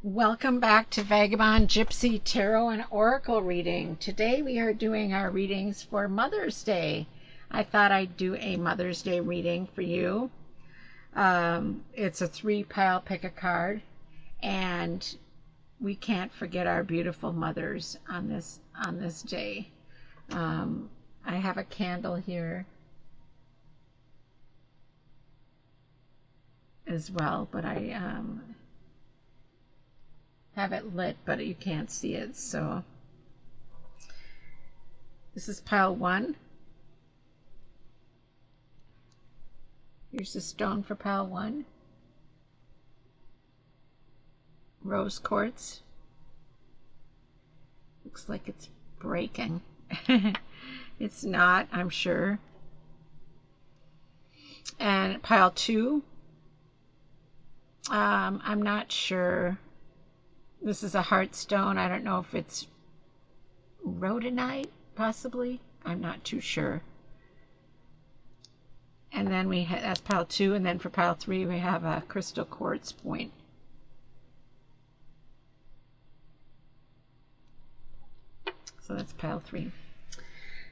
Welcome back to Vagabond, Gypsy, Tarot, and Oracle reading. Today we are doing our readings for Mother's Day. I thought I'd do a Mother's Day reading for you. It's a 3-pile pick a card, and we can't forget our beautiful mothers on this day. I have a candle here as well, but I have it lit, but you can't see it. So this is pile 1. Here's the stone for pile 1. Rose quartz. Looks like it's breaking. It's not, I'm sure. And pile 2. I'm not sure. This is a heart stone. I don't know if it's rhodonite, possibly. I'm not too sure. And then that's pile 2, and then for pile 3 we have a crystal quartz point. So that's pile 3.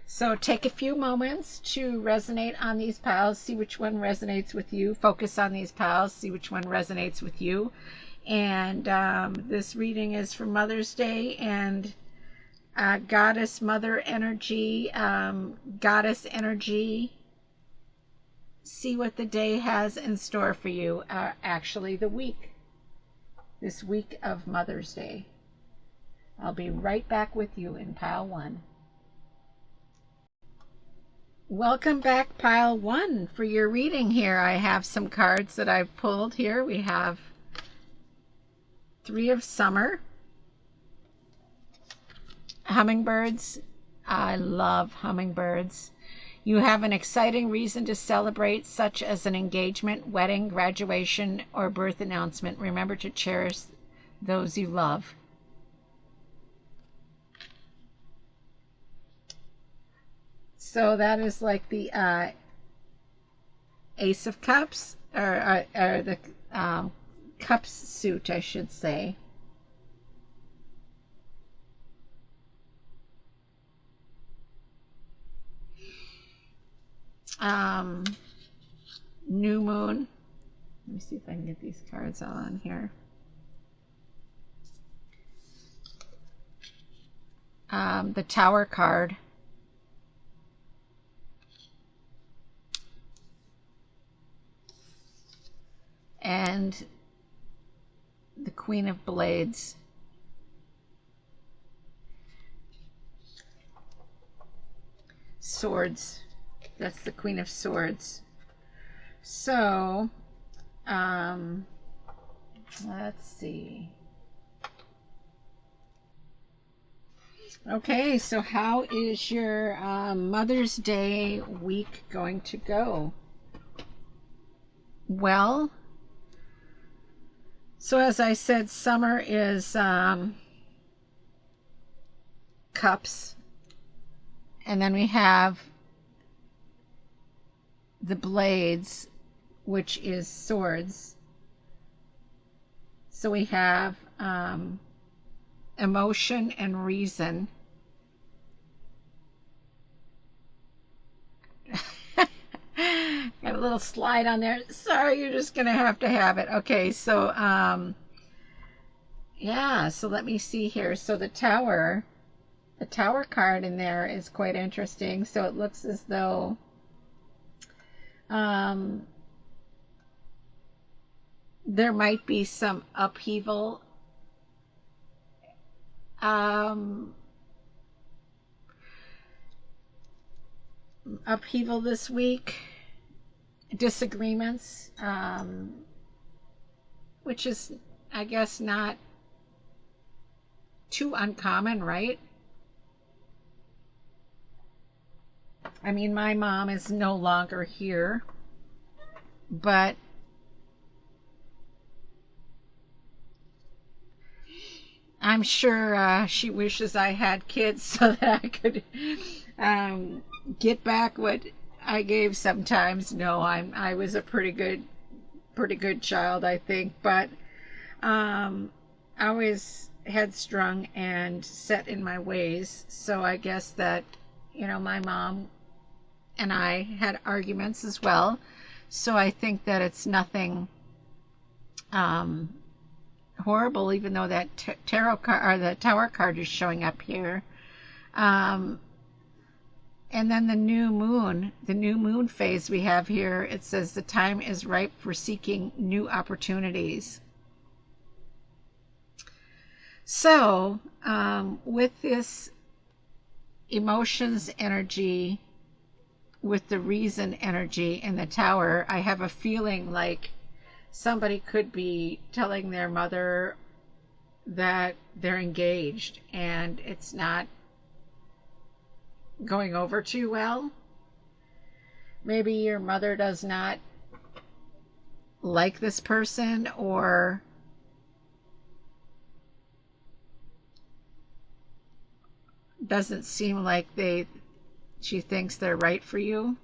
So take a few moments to resonate on these piles, see which one resonates with you. Focus on these piles, see which one resonates with you. And this reading is for Mother's Day and Goddess Mother energy, Goddess energy. See what the day has in store for you. Actually, this week of Mother's Day. I'll be right back with you in pile 1. Welcome back, pile 1, for your reading here. I have some cards that I've pulled here. We have 3 of Summer. Hummingbirds. I love hummingbirds. You have an exciting reason to celebrate, such as an engagement, wedding, graduation, or birth announcement. Remember to cherish those you love. So that is like the Ace of Cups, or the Cups suit, I should say. New Moon. Let me see if I can get these cards all on here. The Tower card. And the Queen of Blades. Swords. That's the Queen of Swords. So, let's see. Okay, so how is your Mother's Day week going to go? Well, so as I said, Summer is Cups, and then we have the Blades, which is Swords. So we have emotion and reason. Got a little slide on there. Sorry, you're just gonna have to have it. Okay, so yeah, so let me see here. So the Tower card in there is quite interesting. So it looks as though there might be some upheaval. Upheaval this week, disagreements, which is, I guess, not too uncommon, right? I mean, my mom is no longer here, but I'm sure she wishes I had kids so that I could get back what I gave sometimes. No, I was a pretty good child, I think, but always headstrong and set in my ways. So I guess that, my mom and I had arguments as well. So I think that it's nothing horrible, even though that tarot card or the Tower card is showing up here. And then the new moon phase we have here, it says the time is ripe for seeking new opportunities. So with this emotions energy, with the reason energy in the Tower, I have a feeling like somebody could be telling their mother that they're engaged and it's not going over too well. Maybe your mother does not like this person, or doesn't seem like she thinks they're right for you.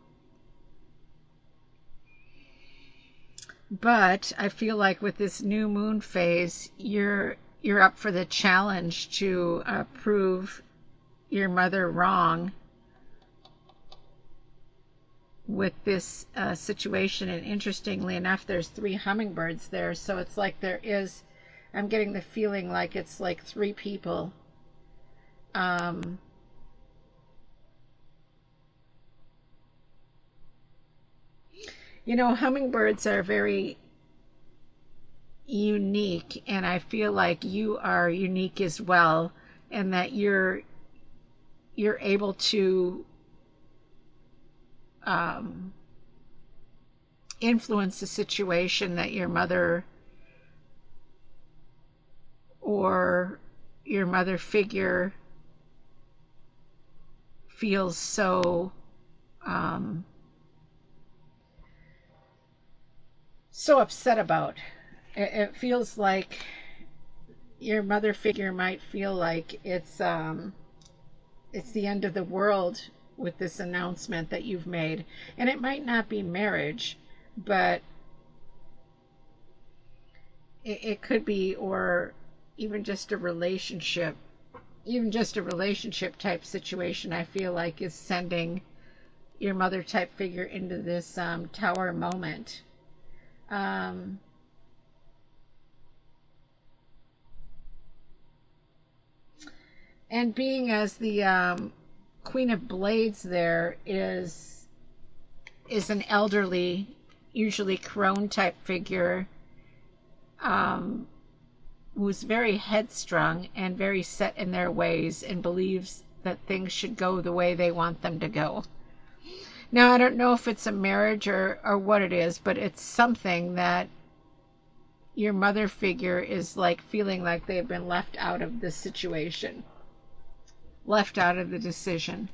But I feel like with this new moon phase, you're up for the challenge to prove your mother wrong with this situation. And interestingly enough, there's 3 hummingbirds there, so it's like I'm getting the feeling like it's like 3 people. Hummingbirds are very unique, and I feel like you are unique as well, and that you're able to influence the situation that your mother or your mother figure feels so upset about. It feels like your mother figure might feel like it's the end of the world with this announcement that you've made. And it might not be marriage, but it could be, or even just a relationship type situation. I feel like is sending your mother type figure into this Tower moment. And being as the Queen of Blades there is an elderly, usually crone type figure, who's very headstrong and very set in their ways and believes that things should go the way they want them to go. Now, I don't know if it's a marriage or what it is, but it's something that your mother figure is like feeling like they've been left out of this situation, left out of the decision.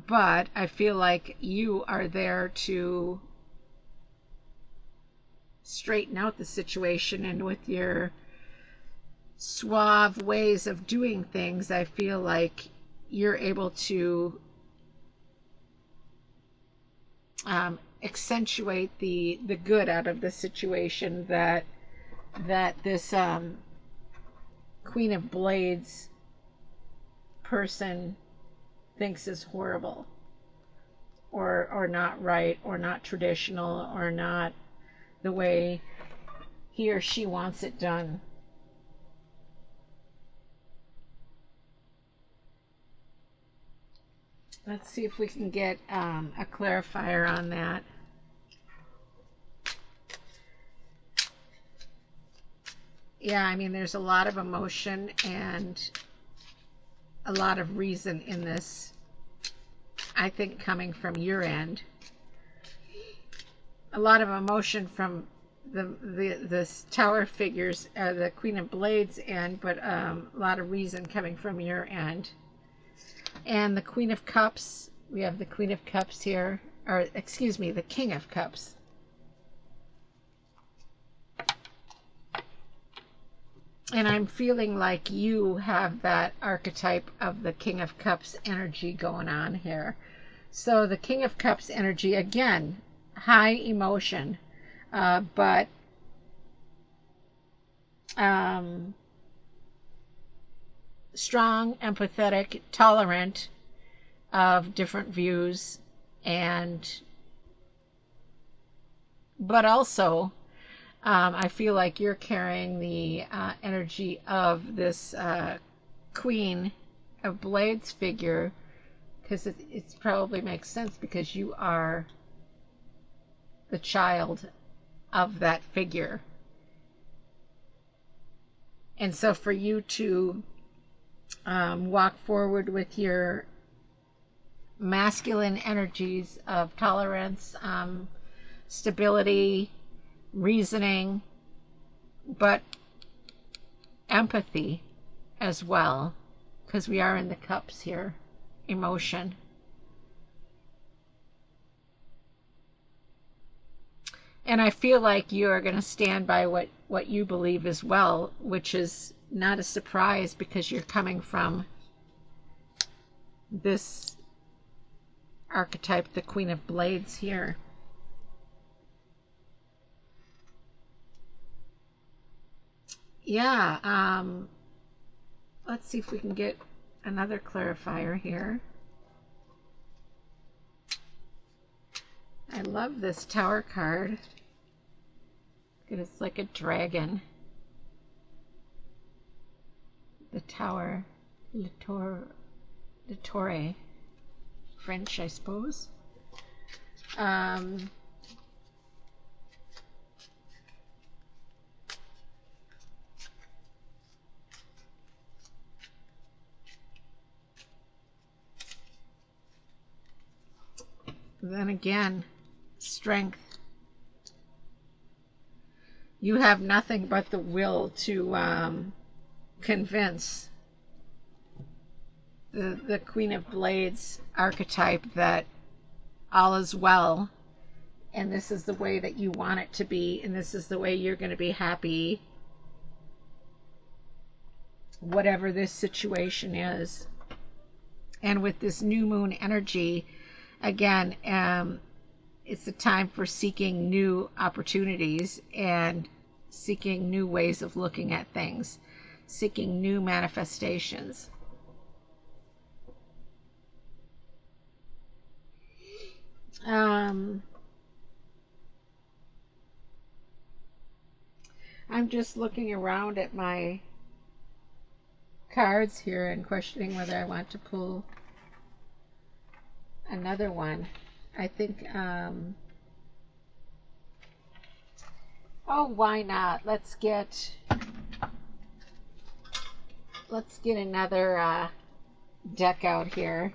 But I feel like you are there to straighten out the situation, and with your suave ways of doing things, I feel like you're able to accentuate the good out of the situation that this Queen of Blades person thinks is horrible, or not right, or not traditional, or not the way he or she wants it done. Let's see if we can get a clarifier on that. Yeah, I mean, there's a lot of emotion and a lot of reason in this, I think, coming from your end. A lot of emotion from the Tower figures, the Queen of Blades end, but a lot of reason coming from your end. And the Queen of Cups, we have the Queen of Cups here, or excuse me, the King of Cups. And I'm feeling like you have that archetype of the King of Cups energy going on here. So the King of Cups energy, again, high emotion, but strong, empathetic, tolerant of different views, and but also I feel like you're carrying the energy of this Queen of Blades figure, because it probably makes sense because you are the child of that figure. And so for you to walk forward with your masculine energies of tolerance, stability, reasoning, but empathy as well, because we are in the cups here, emotion. And I feel like you are going to stand by what you believe as well, which is not a surprise because you're coming from this archetype, the Queen of Blades here. Yeah, let's see if we can get another clarifier here. I love this Tower card. It's like a dragon. The Tower, Le Torre, French, I suppose. Then again, strength. You have nothing but the will to convince the Queen of Blades archetype that all is well, and this is the way that you want it to be, and this is the way you're going to be happy, whatever this situation is. And with this new moon energy, again, it's a time for seeking new opportunities and seeking new ways of looking at things, seeking new manifestations. I'm just looking around at my cards here and questioning whether I want to pull another one. I think, oh, why not? Let's get another deck out here.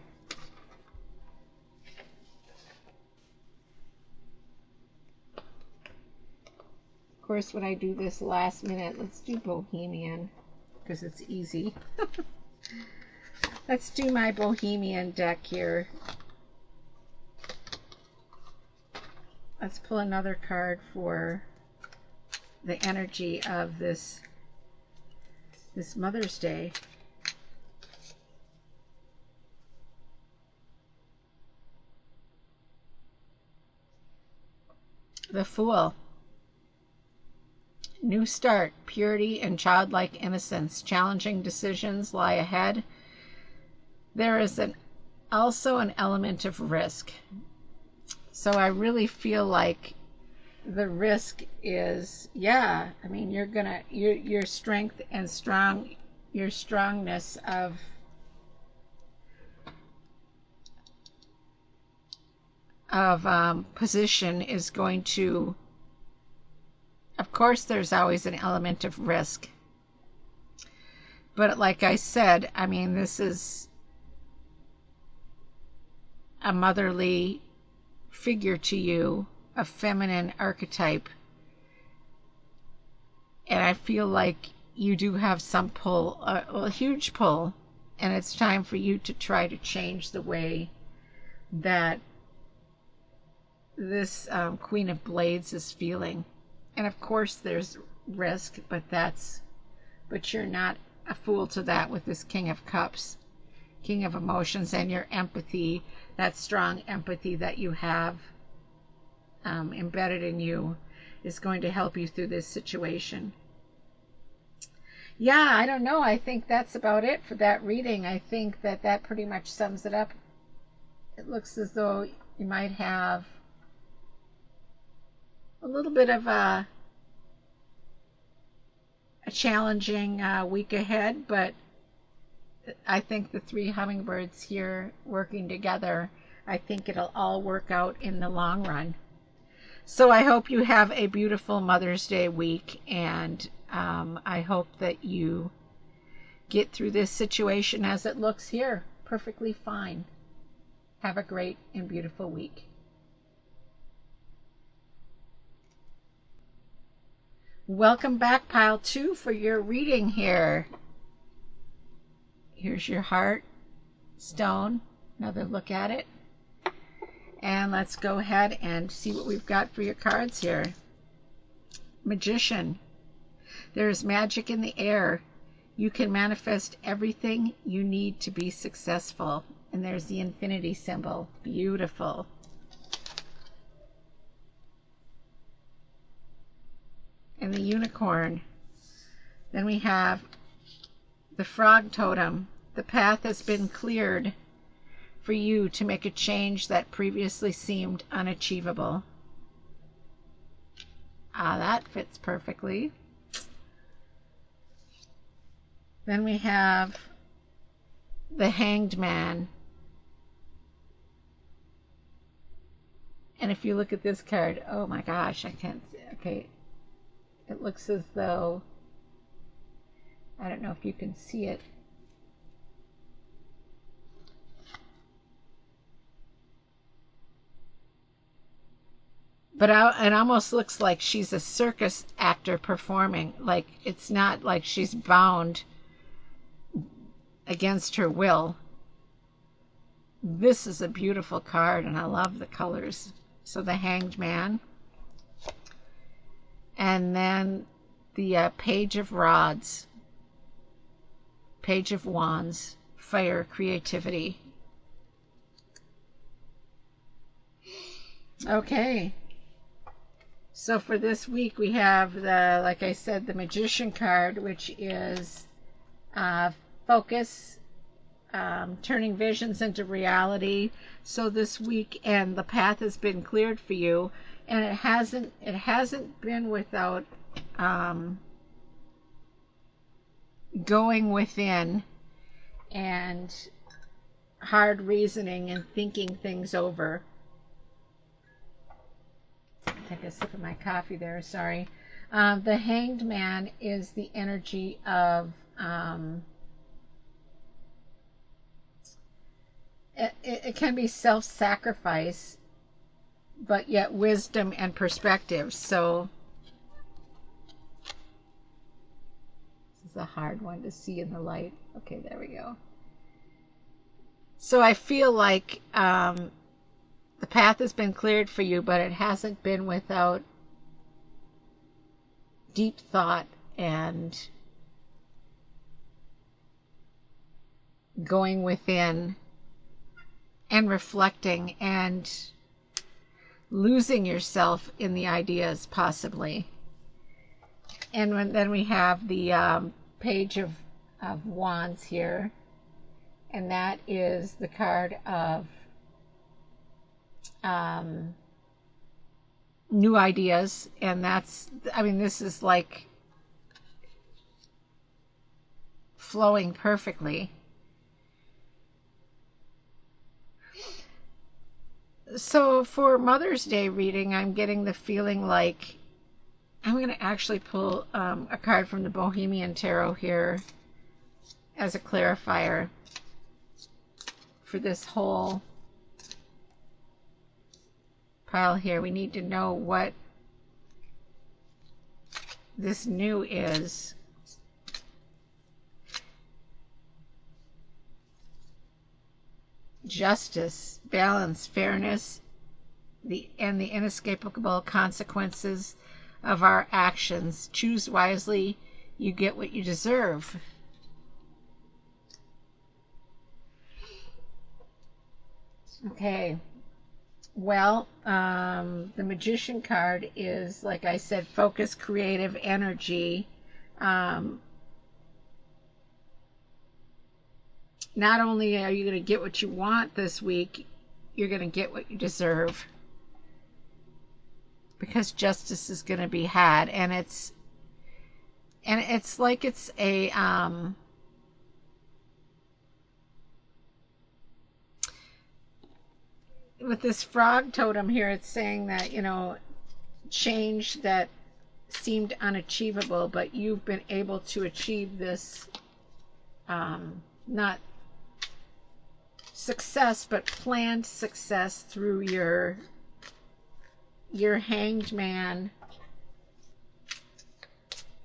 Of course, when I do this last minute, let's do Bohemian because it's easy. Let's do my Bohemian deck here. Let's pull another card for the energy of this Mother's Day. The Fool. New start, purity and childlike innocence. Challenging decisions lie ahead. There is also an element of risk. So I really feel like the risk is, yeah, I mean, your strength and your strongness of position is going to, of course, there's always an element of risk. But like I said, I mean, this is a motherly figure to you, a feminine archetype. And I feel like you do have some pull, a huge pull, and it's time for you to try to change the way that this Queen of Blades is feeling. And of course there's risk, but you're not a fool to that with this King of Cups, King of Emotions, and your empathy, that strong empathy that you have embedded in you. is going to help you through this situation. Yeah, I don't know. I think that's about it for that reading. I think that that pretty much sums it up. It looks as though you might have a little bit of a challenging week ahead, but I think the three hummingbirds here working together, I think it'll all work out in the long run. So I hope you have a beautiful Mother's Day week, and I hope that you get through this situation as it looks here perfectly fine. Have a great and beautiful week. Welcome back, pile 2, for your reading here. Here's your heart stone. Another look at it. And let's go ahead and see what we've got for your cards here. Magician. There is magic in the air. You can manifest everything you need to be successful. And there's the infinity symbol. Beautiful. And the unicorn. Then we have the frog totem. The path has been cleared for you to make a change that previously seemed unachievable. That fits perfectly. Then we have the Hanged Man. And if you look at this card, oh my gosh, I can't see. Okay. It looks as though, I don't know if you can see it. But it almost looks like she's a circus actor performing. Like, it's not like she's bound against her will. This is a beautiful card, and I love the colors. So the Hanged Man. And then the Page of Rods, Page of Wands, fire, creativity. Okay. So for this week we have the, like I said, the Magician card, which is focus, turning visions into reality. So this week, and the path has been cleared for you. And it hasn't been without going within and hard reasoning and thinking things over. Take a sip of my coffee there, sorry. The Hanged Man is the energy of it can be self-sacrifice, but yet wisdom and perspective. So this is a hard one to see in the light. Okay, there we go. So I feel like the path has been cleared for you, but it hasn't been without deep thought and going within and reflecting and losing yourself in the ideas, possibly. And then we have the Page of Wands here, and that is the card of new ideas. And that's, I mean, this is like flowing perfectly. So for Mother's Day reading, I'm getting the feeling like I'm going to actually pull a card from the Bohemian Tarot here as a clarifier for this whole pile here. We need to know what this new is. Justice, balance, fairness, and the inescapable consequences of our actions. Choose wisely, you get what you deserve. Okay. Well, the Magician card is, like I said, focus, creative energy. Um, not only are you going to get what you want this week, you're going to get what you deserve, because justice is going to be had. And it's like it's a with this frog totem here, it's saying that, you know, change that seemed unachievable, but you've been able to achieve this, not success, but planned success through your Hanged Man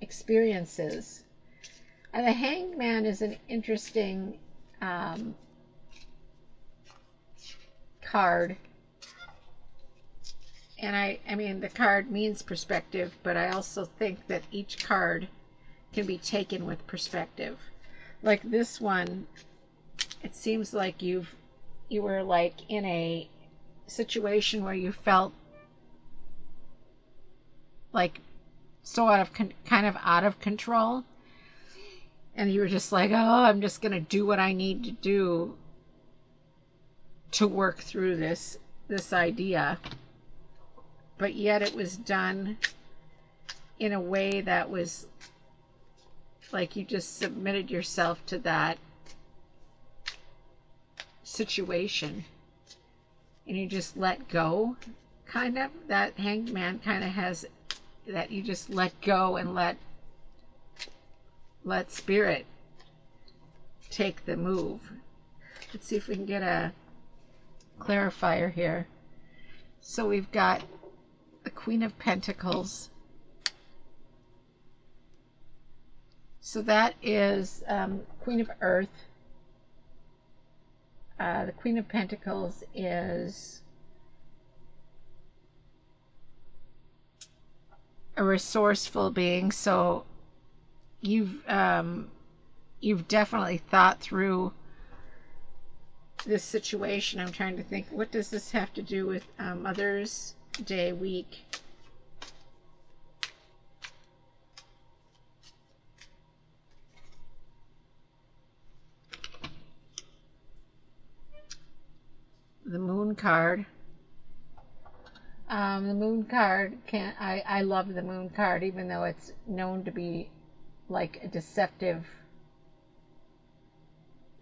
experiences. And the Hanged Man is an interesting card. And I mean, the card means perspective, but I also think that each card can be taken with perspective. Like this one, it seems like you were like in a situation where you felt like so kind of out of control, and you were just like, oh, I'm just going to do what I need to do to work through this idea. But yet it was done in a way that was like you just submitted yourself to that situation and you just let go. Kind of that Hanged Man kind of has that, you just let go and let spirit take the move. Let's see if we can get a clarifier here. So we've got the Queen of Pentacles. So that is Queen of Earth. The Queen of Pentacles is a resourceful being. So you've definitely thought through this situation. I'm trying to think, what does this have to do with Mother's Day week? The Moon card. The Moon card I love the Moon card, even though it's known to be like a deceptive,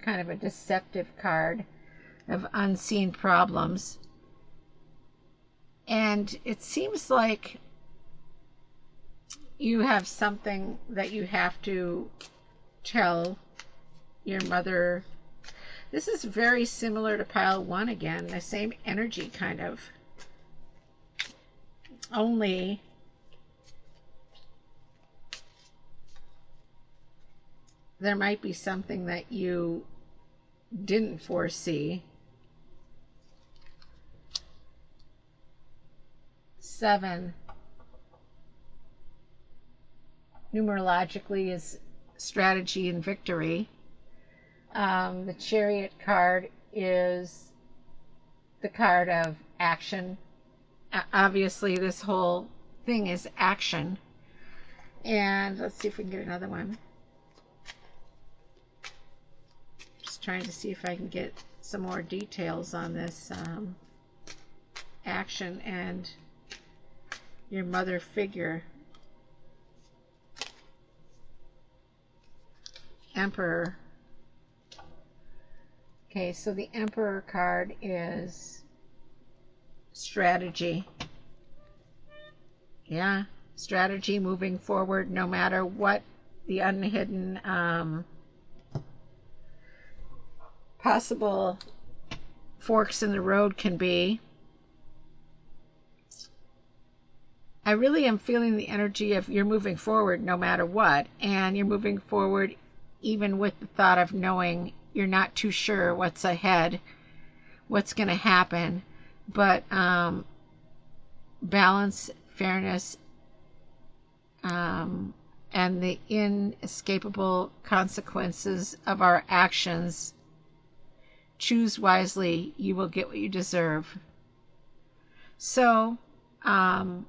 kind of a deceptive card of unseen problems. And it seems like you have something that you have to tell your mother. This is very similar to pile 1 again, the same energy kind of. Only there might be something that you didn't foresee. 7 numerologically is strategy and victory. The Chariot card is the card of action. Obviously, this whole thing is action. And let's see if we can get another one. Just trying to see if I can get some more details on this action and your mother figure. Emperor. Okay, so the Emperor card is strategy. Yeah, strategy, moving forward no matter what the unhidden possible forks in the road can be. I really am feeling the energy of you're moving forward no matter what, and you're moving forward even with the thought of knowing you're not too sure what's ahead, what's going to happen, but balance, fairness, and the inescapable consequences of our actions. Choose wisely, you will get what you deserve. So, I'm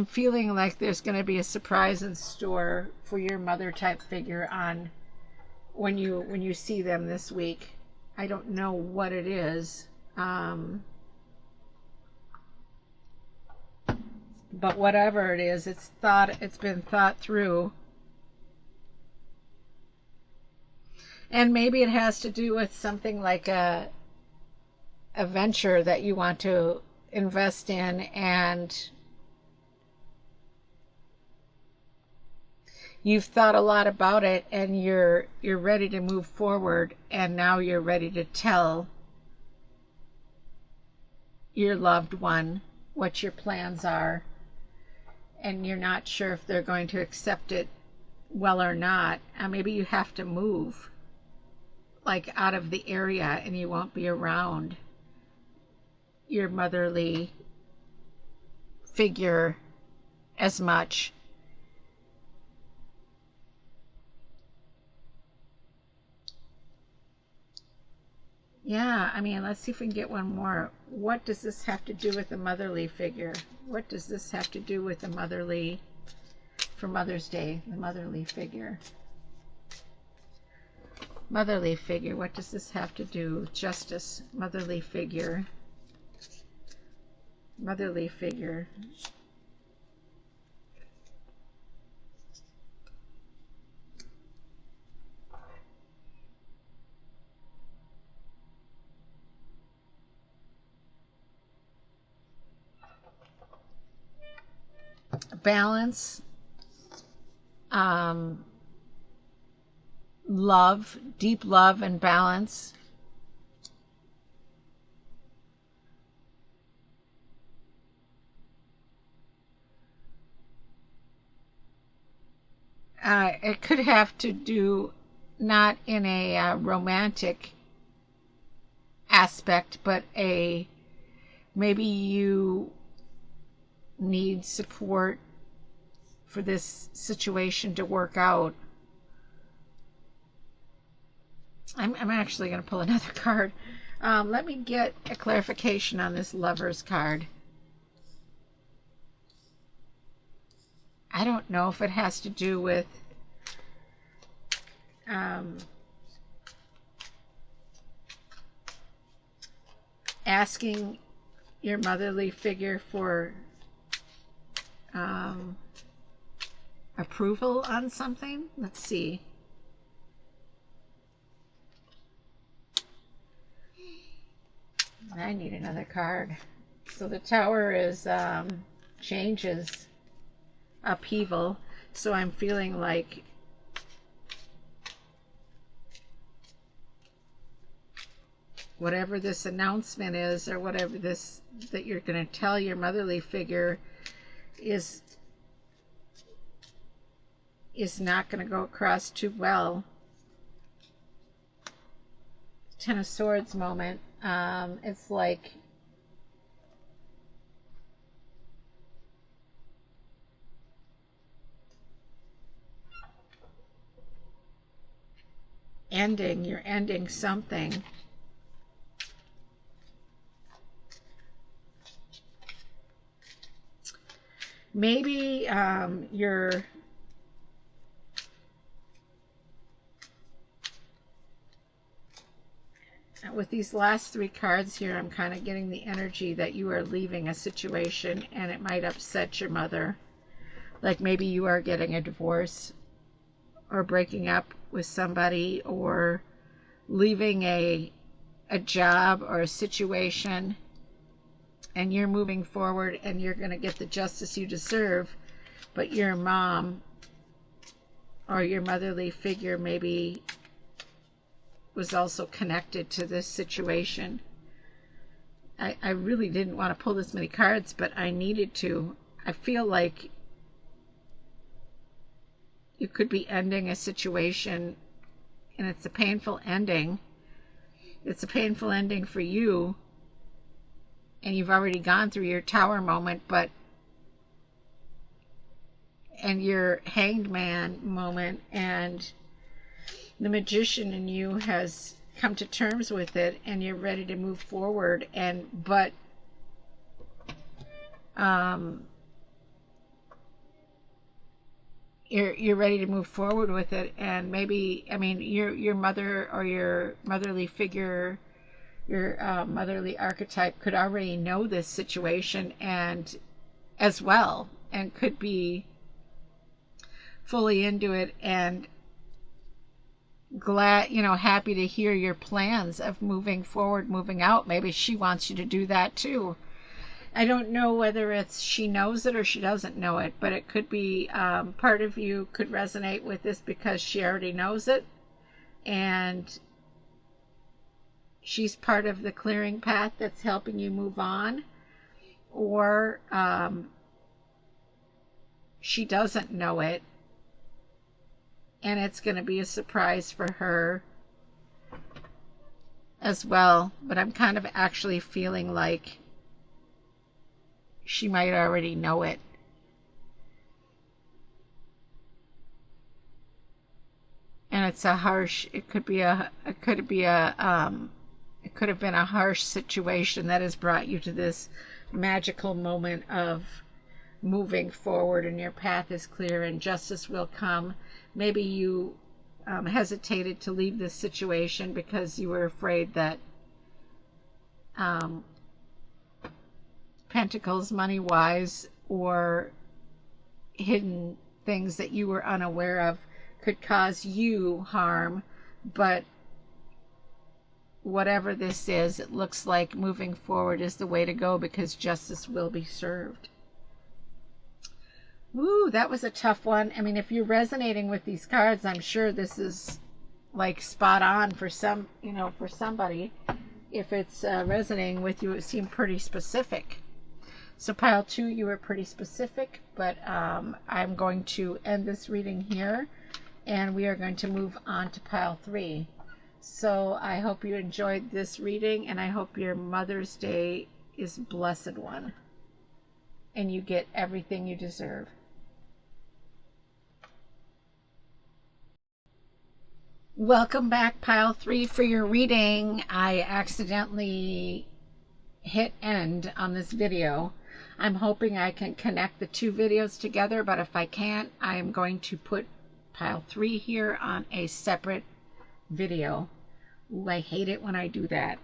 feeling like there's going to be a surprise in store for your mother type figure on when you see them this week. I don't know what it is, but whatever it is, it's been thought through, and maybe it has to do with something like a venture that you want to invest in, and you've thought a lot about it, and you're ready to move forward, and now you're ready to tell your loved one what your plans are, and you're not sure if they're going to accept it well or not. And maybe you have to move like out of the area, and you won't be around your motherly figure as much. Yeah, I mean, let's see if we can get one more. What does this have to do with the motherly figure? What does this have to do with the motherly, for Mother's Day, the motherly figure? Motherly figure, what does this have to do? Justice, motherly figure. Motherly figure. Balance, love, deep love and balance. It could have to do not in a romantic aspect, but maybe you need support for this situation to work out. I'm actually going to pull another card. Let me get a clarification on this Lover's card. I don't know if it has to do with asking your motherly figure for approval on something. Let's see. I need another card. So the Tower is changes, upheaval. So I'm feeling like whatever this announcement is, or whatever this that you're going to tell your motherly figure is not going to go across too well. Ten of Swords moment. It's like you're ending something. Maybe you're with these last three cards here, I'm kind of getting the energy that you are leaving a situation, and it might upset your mother. Like maybe you are getting a divorce, or breaking up with somebody, or leaving a job or a situation, and you're moving forward, and you're going to get the justice you deserve, but your mom or your motherly figure maybe was also connected to this situation. I really didn't want to pull this many cards, but I needed to. I feel like you could be ending a situation, and it's a painful ending. It's a painful ending for you, and you've already gone through your Tower moment, and your Hanged Man moment, and the magician in you has come to terms with it, and you're ready to move forward. But you're ready to move forward with it, and maybe, I mean, your mother or your motherly figure, your motherly archetype could already know this situation and as well, and could be fully into it and glad, happy to hear your plans of moving forward, moving out. Maybe she wants you to do that too. I don't know whether it's she knows it or she doesn't know it, but it could be part of you could resonate with this because she already knows it, and she's part of the clearing path that's helping you move on. Or she doesn't know it, and it's going to be a surprise for her as well. But I'm kind of actually feeling like she might already know it. And it's a harsh, it could have been a harsh situation that has brought you to this magical moment of moving forward, and your path is clear and justice will come. Maybe you hesitated to leave this situation because you were afraid that Pentacles, money-wise, or hidden things that you were unaware of could cause you harm. But whatever this is, it looks like moving forward is the way to go because justice will be served. Woo, that was a tough one. I mean, if you're resonating with these cards, I'm sure this is like spot on for some, for somebody. If it's resonating with you, it seemed pretty specific. So pile 2, you were pretty specific, but I'm going to end this reading here, and we are going to move on to pile 3. So I hope you enjoyed this reading, and I hope your Mother's Day is a blessed one, and you get everything you deserve. Welcome back, pile 3, for your reading. I accidentally hit end on this video. I'm hoping I can connect the two videos together, but if I can't, I am going to put pile 3 here on a separate video. Ooh, I hate it when I do that.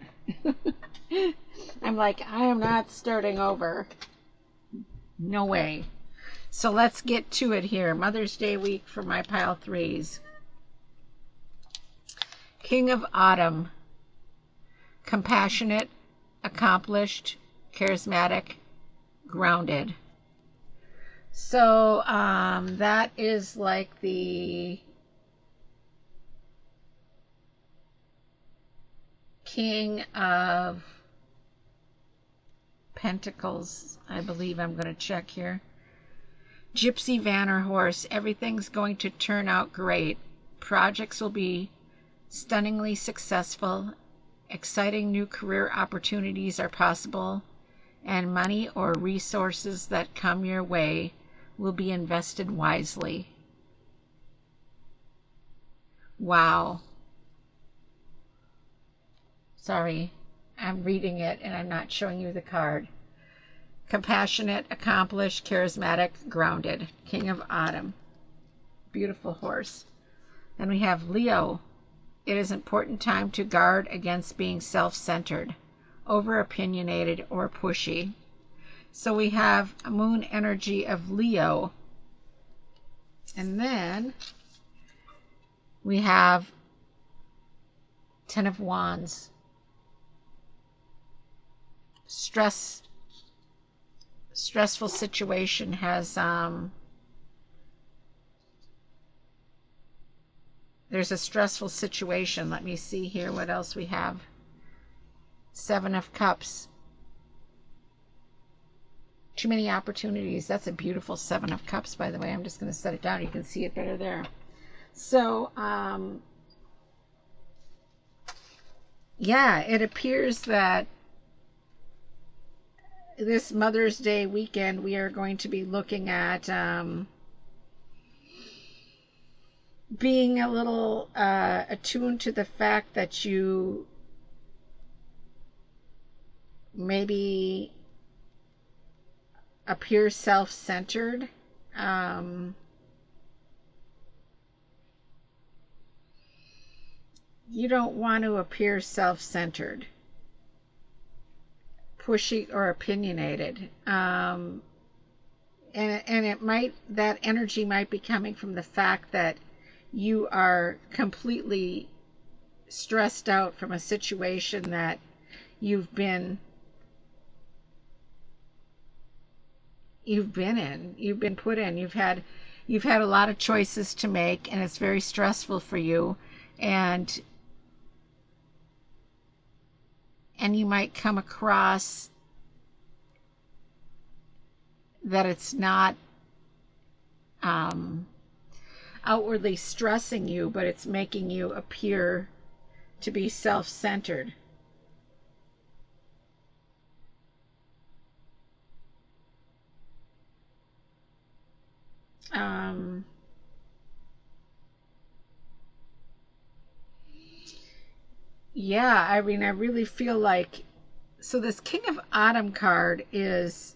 I'm like, I am not starting over. No way. So let's get to it here. Mother's Day week for my pile 3s. King of Autumn. Compassionate, accomplished, charismatic, grounded. So that is like the King of Pentacles, I believe. I'm going to check here. Gypsy, van, or horse. Everything's going to turn out great. Projects will be stunningly successful. Exciting new career opportunities are possible, and money or resources that come your way will be invested wisely. Wow. Sorry, I'm reading it and I'm not showing you the card. Compassionate, accomplished, charismatic, grounded. King of Autumn. Beautiful horse. Then we have Leo. It is an important time to guard against being self-centered, over-opinionated, or pushy. So we have a moon energy of Leo. And then we have Ten of Wands. Stressful situation has there's a stressful situation. Let me see here what else we have. Seven of Cups. Too many opportunities. That's a beautiful Seven of Cups, by the way. I'm just going to set it down. You can see it better there. So, yeah, it appears that this Mother's Day weekend we are going to be looking at being a little attuned to the fact that you maybe appear self-centered. You don't want to appear self-centered, pushy, or opinionated. And it might, that energy might be coming from the fact that you are completely stressed out from a situation that you've been in, you've been put in. You've had a lot of choices to make, and it's very stressful for you, and you might come across that it's not outwardly stressing you, but it's making you appear to be self-centered. Yeah, I mean, I really feel like, so this King of Autumn card is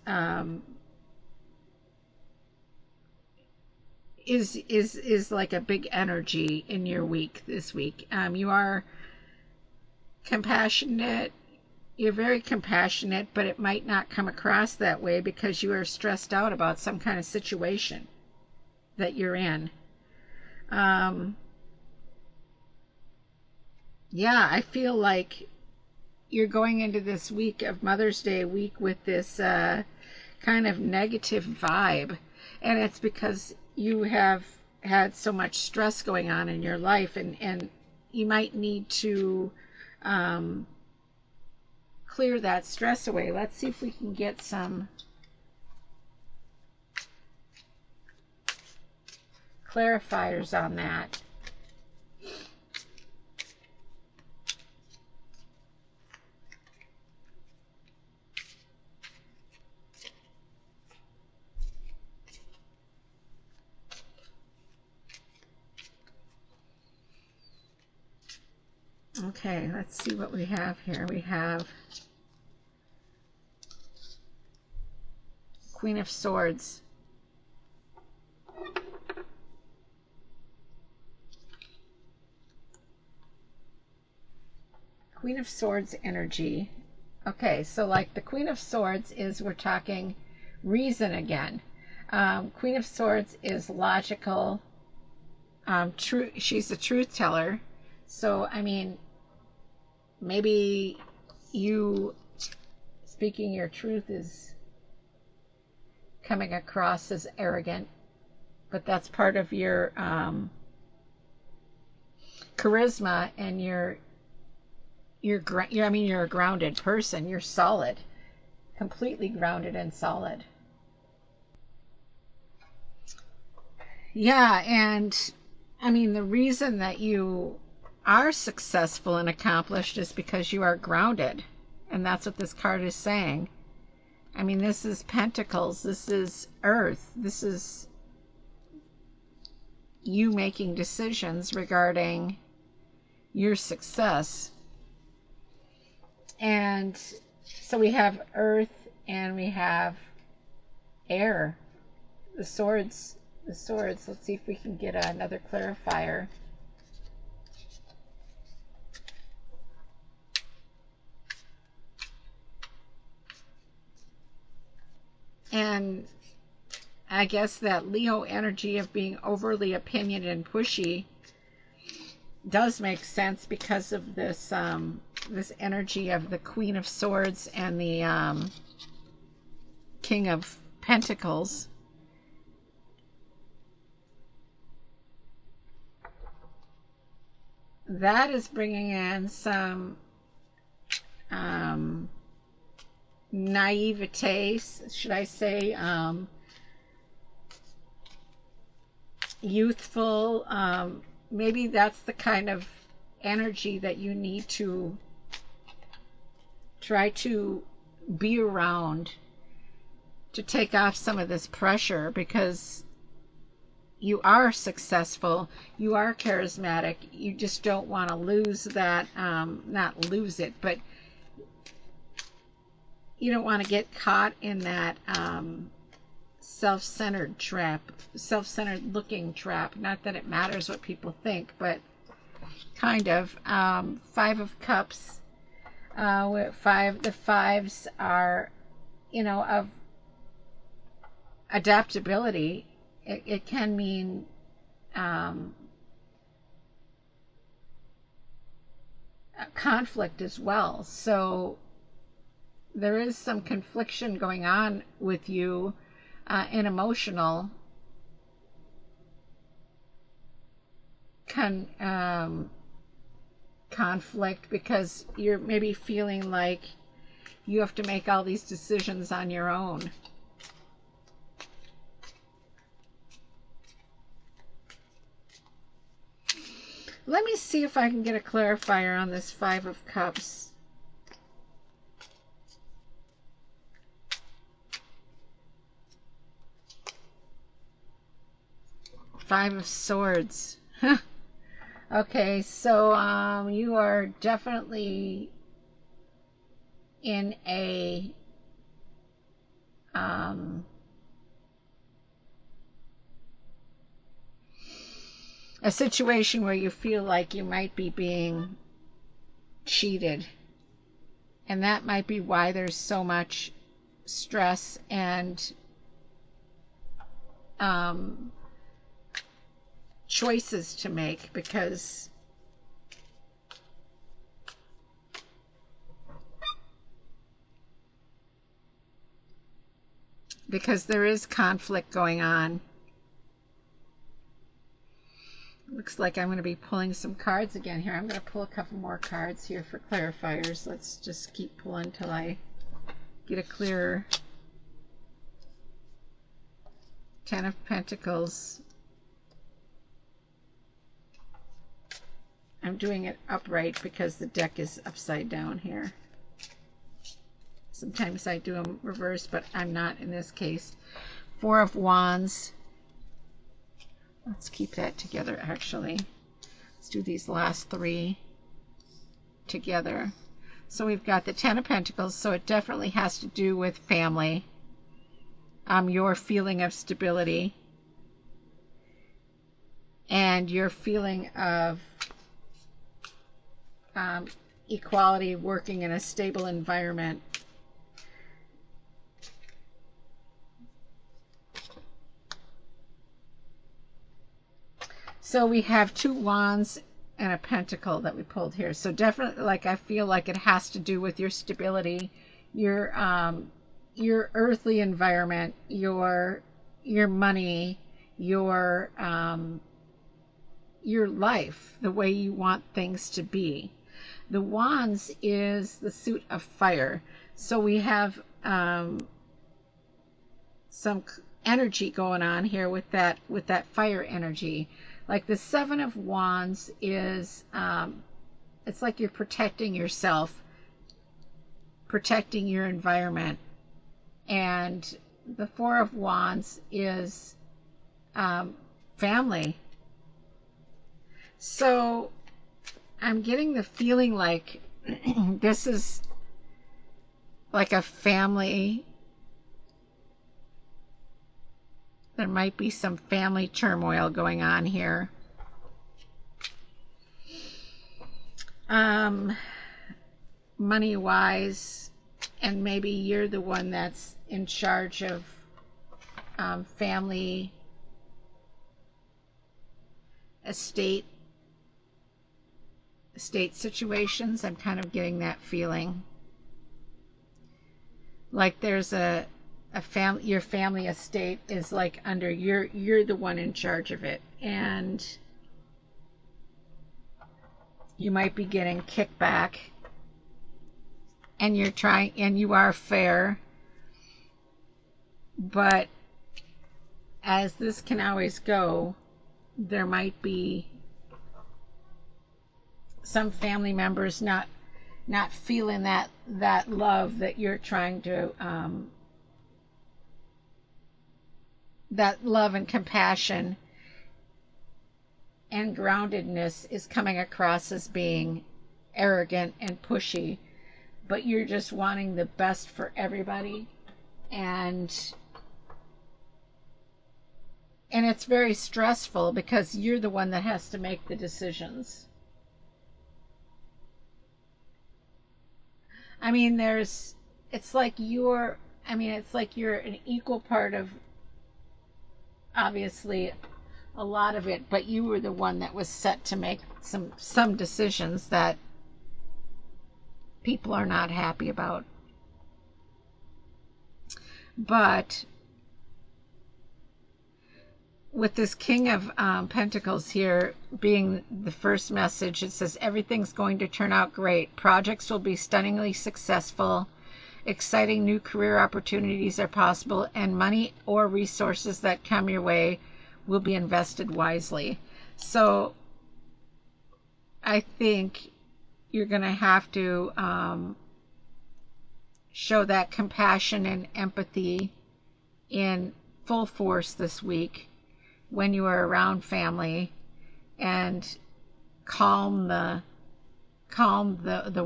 like a big energy in your week this week. You are compassionate. You're very compassionate, but it might not come across that way because you are stressed out about some kind of situation that you're in. Yeah, I feel like you're going into this week of Mother's Day week with this kind of negative vibe, and it's because you have had so much stress going on in your life, and you might need to clear that stress away. Let's see if we can get some clarifiers on that. Okay, let's see what we have here. We have Queen of Swords. Queen of Swords energy. Okay, so like the Queen of Swords is, we're talking reason again. Queen of Swords is logical. True. She's a truth teller. So, I mean, maybe you speaking your truth is coming across as arrogant, but that's part of your charisma, and you're a grounded person. You're solid, completely grounded and solid. Yeah, and I mean, the reason that you are successful and accomplished is because you are grounded, and that's what this card is saying. I mean, this is Pentacles, this is Earth, this is you making decisions regarding your success. And so we have Earth and we have air. The swords. Let's see if we can get another clarifier. And I guess that Leo energy of being overly opinionated and pushy does make sense because of this this energy of the Queen of Swords and the King of Pentacles. That is bringing in some naivete, should I say, youthful. Maybe that's the kind of energy that you need to try to be around to take off some of this pressure, because you are successful, you are charismatic, you just don't want to lose that, not lose it, but you don't want to get caught in that self-centered trap, self-centered looking trap. Not that it matters what people think, but kind of. Five of Cups, the fives are, of adaptability. It can mean conflict as well. So there is some confliction going on with you in emotional conflict, because you're maybe feeling like you have to make all these decisions on your own. Let me see if I can get a clarifier on this Five of Cups. Five of Swords. Okay, so you are definitely in a situation where you feel like you might be being cheated, and that might be why there's so much stress and choices to make, because there is conflict going on. Looks like I'm going to be pulling some cards again here. I'm going to pull a couple more cards here for clarifiers. Let's just keep pulling till I get a clearer. Ten of Pentacles. I'm doing it upright because the deck is upside down here. Sometimes I do them reversed, but I'm not in this case. Four of Wands. Let's keep that together, actually. Let's do these last three together. So we've got the Ten of Pentacles, so it definitely has to do with family. Your feeling of stability. And your feeling of equality, working in a stable environment. So we have two Wands and a Pentacle that we pulled here. So definitely, like, I feel like it has to do with your stability, your earthly environment, your money, your life, the way you want things to be. The Wands is the suit of fire. So we have some energy going on here with that fire energy. Like the Seven of Wands is, it's like you're protecting yourself, protecting your environment. And the Four of Wands is family. So I'm getting the feeling like this is like a family. There might be some family turmoil going on here. Money-wise, and maybe you're the one that's in charge of family, estate situations. I'm kind of getting that feeling. Like there's a family, your family estate is like under you're the one in charge of it, and you might be getting kickback, and you're trying, and you are fair, but as this can always go, there might be some family members not feeling that love that you're trying to that love and compassion and groundedness is coming across as being arrogant and pushy, but you're just wanting the best for everybody. And it's very stressful because you're the one that has to make the decisions. I mean, it's like you're an equal part of, obviously, a lot of it, but you were the one that was set to make some decisions that people are not happy about. But with this King of Pentacles here being the first message, it says everything's going to turn out great. Projects will be stunningly successful. Exciting new career opportunities are possible, and money or resources that come your way will be invested wisely. So I think you're going to have to show that compassion and empathy in full force this week when you are around family, and calm the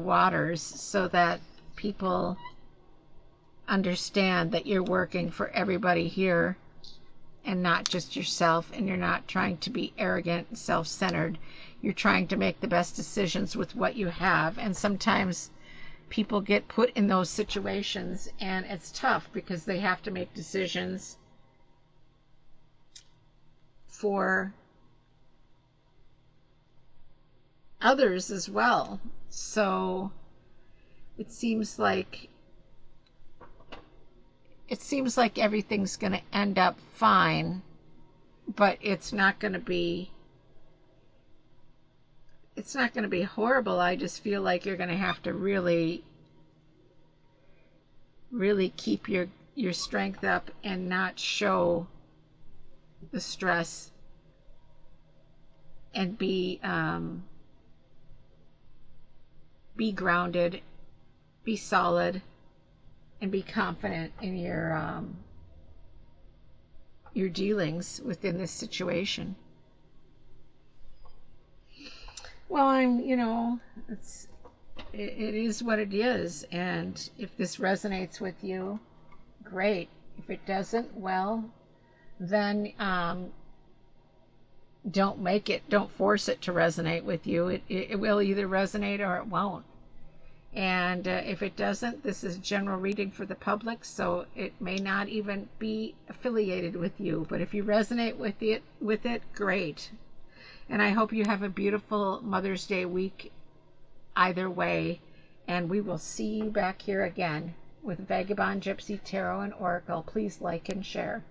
waters so that people understand that you're working for everybody here and not just yourself, and you're not trying to be arrogant and self-centered. You're trying to make the best decisions with what you have. And sometimes people get put in those situations and it's tough because they have to make decisions for others as well. So it seems like everything's going to end up fine, but it's not going to be horrible. I just feel like you're going to have to really keep your strength up and not show the stress, and be grounded, be solid, and be confident in your dealings within this situation. Well, it is what it is, and if this resonates with you, great. If it doesn't, well, then don't force it to resonate with you. It will either resonate or it won't. And if it doesn't, this is general reading for the public, so it may not even be affiliated with you. But if you resonate with it, great. And I hope you have a beautiful Mother's Day week either way. And we will see you back here again with Vagabond, Gypsy, Tarot, and Oracle. Please like and share.